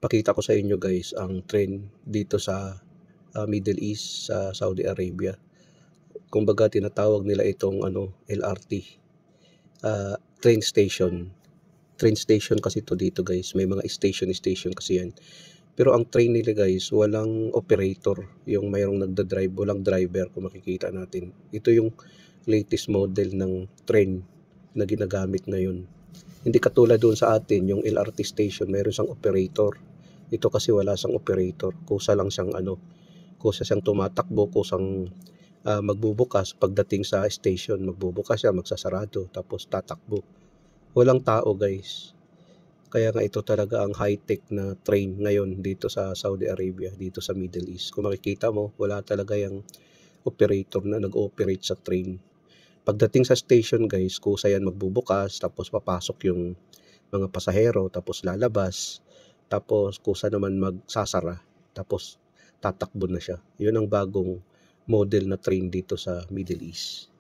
Pakita ko sa inyo guys ang trend dito sa Middle East, sa Saudi Arabia. Kumbaga tinatawag nila itong LRT, train station. Train station kasi ito dito guys, may mga station kasi yan. Pero ang train nila guys, walang operator, yung mayroong nagda-drive, walang driver kung makikita natin. Ito yung latest model ng train na ginagamit ngayon. Hindi katulad doon sa atin, yung LRT station, mayroon siyang operator. Ito kasi wala siyang operator, kusa siyang tumatakbo, kusang magbubukas pagdating sa station, magbubukas siya, magsasarado, tapos tatakbo. Walang tao guys. Kaya nga ito talaga ang high-tech na train ngayon dito sa Saudi Arabia, dito sa Middle East. Kung makikita mo, wala talaga yung operator na nag-ooperate sa train. Pagdating sa station guys, kusa yan magbubukas, tapos papasok yung mga pasahero, tapos lalabas, tapos kusa naman magsasara, tapos tatakbo na siya. Yun ang bagong model na train dito sa Middle East.